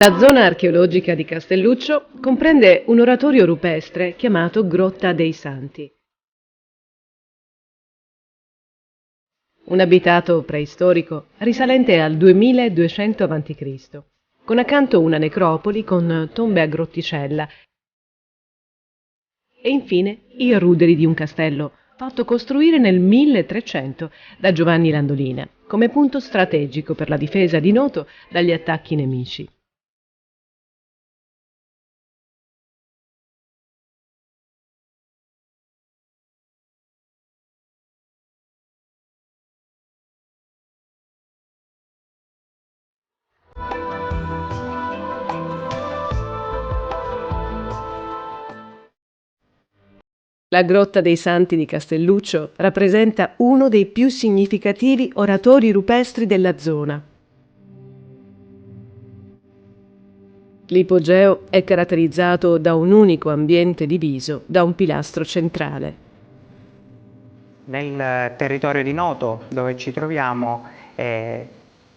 La zona archeologica di Castelluccio comprende un oratorio rupestre chiamato Grotta dei Santi, un abitato preistorico risalente al 2200 a.C., con accanto una necropoli con tombe a grotticella e infine i ruderi di un castello fatto costruire nel 1300 da Giovanni Landolina come punto strategico per la difesa di Noto dagli attacchi nemici. La Grotta dei Santi di Castelluccio rappresenta uno dei più significativi oratori rupestri della zona. L'ipogeo è caratterizzato da un unico ambiente diviso da un pilastro centrale. Nel territorio di Noto, dove ci troviamo,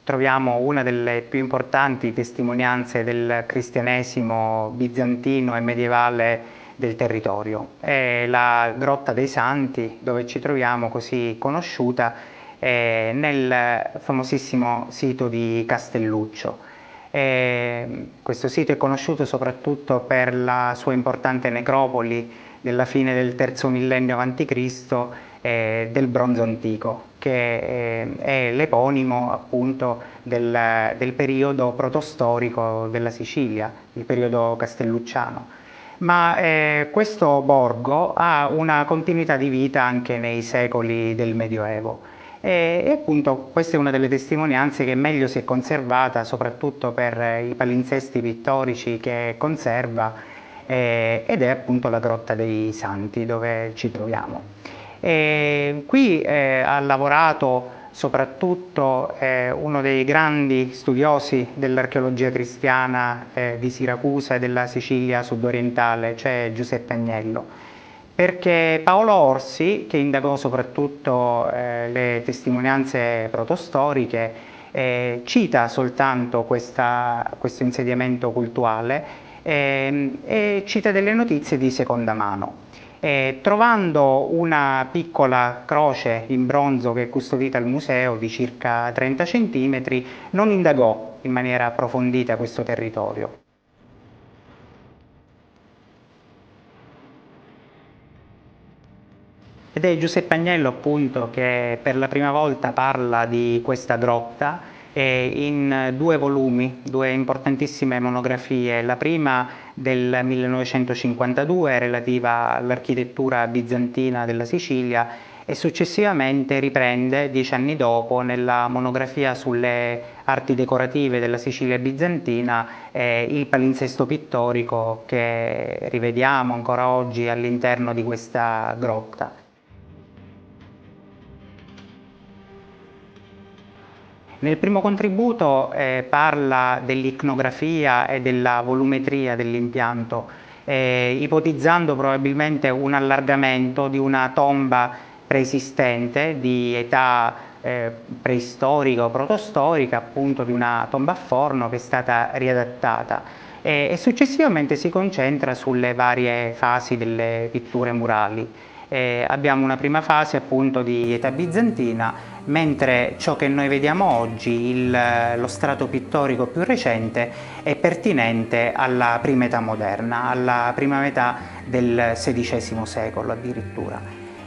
troviamo una delle più importanti testimonianze del cristianesimo bizantino e medievale del territorio. È la Grotta dei Santi, dove ci troviamo, così conosciuta, nel famosissimo sito di Castelluccio. Questo sito è conosciuto soprattutto per la sua importante necropoli della fine del terzo millennio a.C. Del bronzo antico, che è l'eponimo appunto del periodo protostorico della Sicilia, il periodo castellucciano. Ma questo borgo ha una continuità di vita anche nei secoli del Medioevo. E appunto questa è una delle testimonianze che meglio si è conservata, soprattutto per i palinsesti pittorici che conserva, ed è appunto la Grotta dei Santi, dove ci troviamo. Qui ha lavorato soprattutto uno dei grandi studiosi dell'archeologia cristiana di Siracusa e della Sicilia sudorientale, cioè Giuseppe Agnello. Perché Paolo Orsi, che indagò soprattutto le testimonianze protostoriche, cita soltanto questo insediamento cultuale e cita delle notizie di seconda mano. Trovando una piccola croce in bronzo che è custodita al museo di circa 30 cm, non indagò in maniera approfondita questo territorio. Ed è Giuseppe Agnello appunto che per la prima volta parla di questa grotta in due volumi, due importantissime monografie. La prima del 1952 relativa all'architettura bizantina della Sicilia e successivamente riprende 10 anni dopo nella monografia sulle arti decorative della Sicilia bizantina il palinsesto pittorico che rivediamo ancora oggi all'interno di questa grotta. Nel primo contributo parla dell'icnografia e della volumetria dell'impianto, ipotizzando probabilmente un allargamento di una tomba preesistente di età preistorica o protostorica, appunto di una tomba a forno che è stata riadattata e successivamente si concentra sulle varie fasi delle pitture murali. Abbiamo una prima fase appunto di età bizantina, mentre ciò che noi vediamo oggi, lo strato pittorico più recente, è pertinente alla prima età moderna, alla prima metà del XVI secolo addirittura.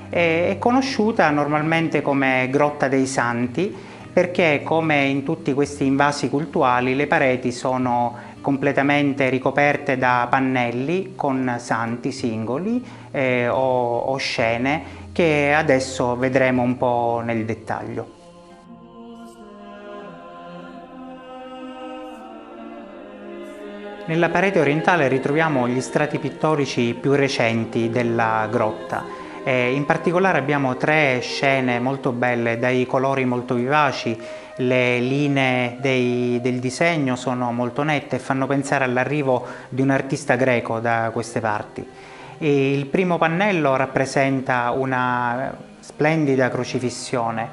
È conosciuta normalmente come Grotta dei Santi perché, come in tutti questi invasi cultuali, le pareti sono completamente ricoperte da pannelli con santi singoli o scene che adesso vedremo un po' nel dettaglio. Nella parete orientale ritroviamo gli strati pittorici più recenti della grotta. In particolare abbiamo tre scene molto belle, dai colori molto vivaci, le linee del disegno sono molto nette e fanno pensare all'arrivo di un artista greco da queste parti. Il primo pannello rappresenta una splendida crocifissione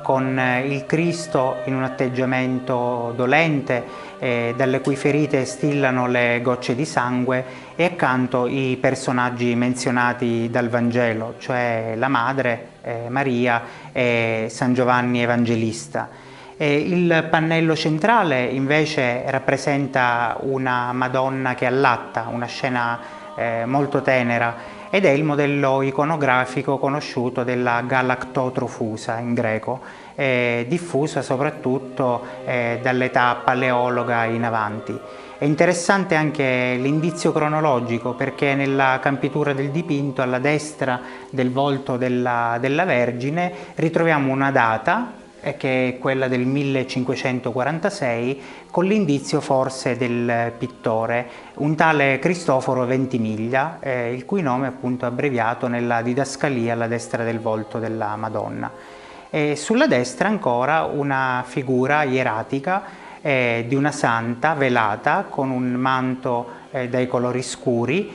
con il Cristo in un atteggiamento dolente, dalle cui ferite stillano le gocce di sangue, e accanto i personaggi menzionati dal Vangelo, cioè la madre Maria e San Giovanni Evangelista. Il pannello centrale invece rappresenta una Madonna che allatta, una scena molto tenera, ed è il modello iconografico conosciuto della galactotrofusa in greco, diffusa soprattutto dall'età paleologa in avanti. È interessante anche l'indizio cronologico, perché nella campitura del dipinto alla destra del volto della Vergine ritroviamo una data che è quella del 1546, con l'indizio forse del pittore, un tale Cristoforo Ventimiglia, il cui nome è appunto abbreviato nella didascalia alla destra del volto della Madonna. E sulla destra ancora una figura ieratica di una santa velata con un manto dai colori scuri,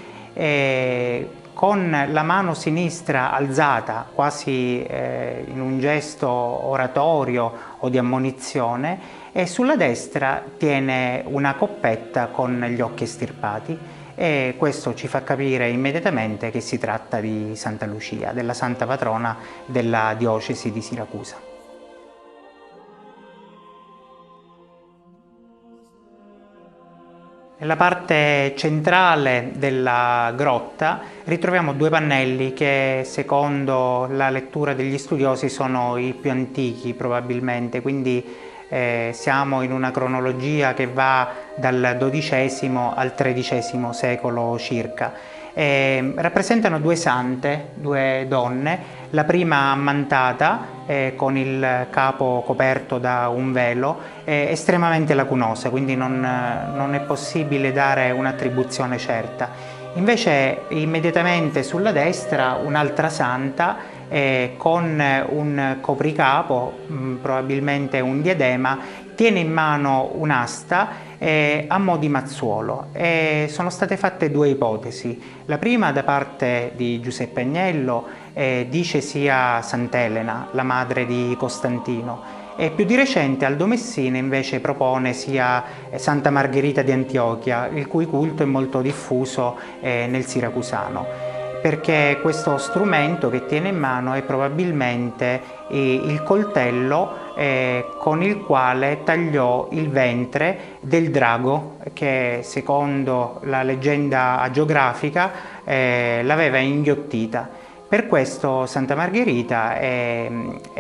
con la mano sinistra alzata quasi in un gesto oratorio o di ammonizione, e sulla destra tiene una coppetta con gli occhi estirpati, e questo ci fa capire immediatamente che si tratta di Santa Lucia, della santa patrona della diocesi di Siracusa. Nella parte centrale della grotta ritroviamo due pannelli che, secondo la lettura degli studiosi, sono i più antichi probabilmente, quindi siamo in una cronologia che va dal XII al XIII secolo circa. Rappresentano due sante, due donne, la prima ammantata con il capo coperto da un velo, estremamente lacunosa, quindi non è possibile dare un'attribuzione certa. Invece immediatamente sulla destra un'altra santa con un copricapo, probabilmente un diadema, tiene in mano un'asta a mo' di mazzuolo. Sono state fatte due ipotesi. La prima, da parte di Giuseppe Agnello, dice sia Sant'Elena, la madre di Costantino, e più di recente Aldo Messina invece propone sia Santa Margherita di Antiochia, il cui culto è molto diffuso nel siracusano, perché questo strumento che tiene in mano è probabilmente il coltello con il quale tagliò il ventre del drago che, secondo la leggenda agiografica, l'aveva inghiottita. Per questo Santa Margherita è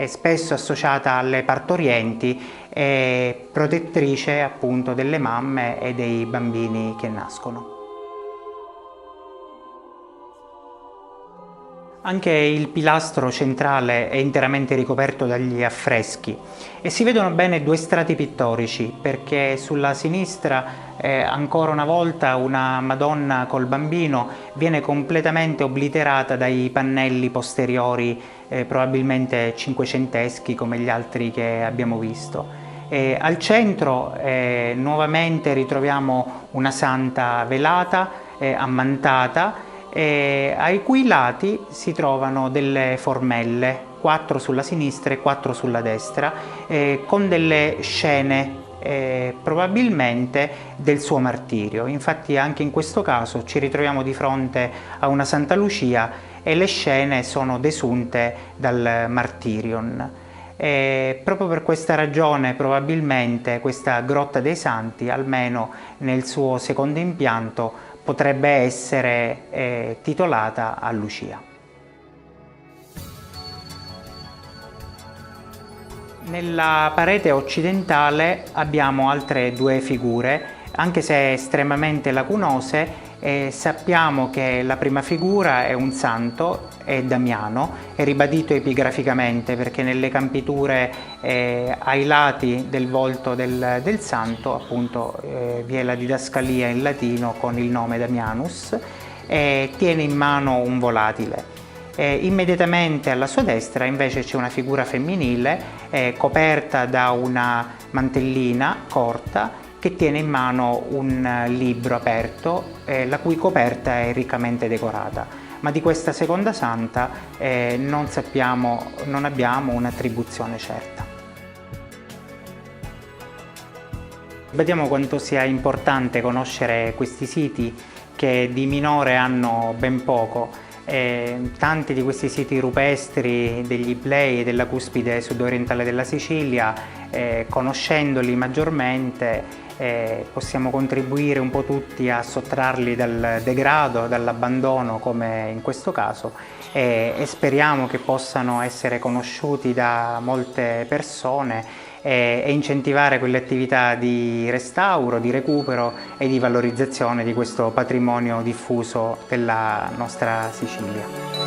spesso associata alle partorienti e protettrice appunto delle mamme e dei bambini che nascono. Anche il pilastro centrale è interamente ricoperto dagli affreschi e si vedono bene due strati pittorici, perché sulla sinistra ancora una volta una Madonna col bambino viene completamente obliterata dai pannelli posteriori, probabilmente cinquecenteschi come gli altri che abbiamo visto. Al centro nuovamente ritroviamo una santa velata, ammantata, ai cui lati si trovano delle formelle, 4 sulla sinistra e 4 sulla destra, con delle scene probabilmente del suo martirio. Infatti anche in questo caso ci ritroviamo di fronte a una Santa Lucia e le scene sono desunte dal martirion. Proprio per questa ragione probabilmente questa Grotta dei Santi, almeno nel suo secondo impianto, potrebbe essere titolata a Lucia. Nella parete occidentale abbiamo altre due figure, anche se estremamente lacunose. Sappiamo che la prima figura è un santo, è Damiano, è ribadito epigraficamente perché nelle campiture ai lati del volto del santo appunto vi è la didascalia in latino con il nome Damianus, e tiene in mano un volatile. Immediatamente alla sua destra invece c'è una figura femminile coperta da una mantellina corta, che tiene in mano un libro aperto, la cui coperta è riccamente decorata. ma di questa seconda santa non abbiamo un'attribuzione certa. Vediamo quanto sia importante conoscere questi siti che di minore hanno ben poco. Tanti di questi siti rupestri degli Iblei e della cuspide sudorientale della Sicilia, conoscendoli maggiormente, possiamo contribuire un po' tutti a sottrarli dal degrado, dall'abbandono come in questo caso, e speriamo che possano essere conosciuti da molte persone e incentivare quelle attività di restauro, di recupero e di valorizzazione di questo patrimonio diffuso della nostra Sicilia.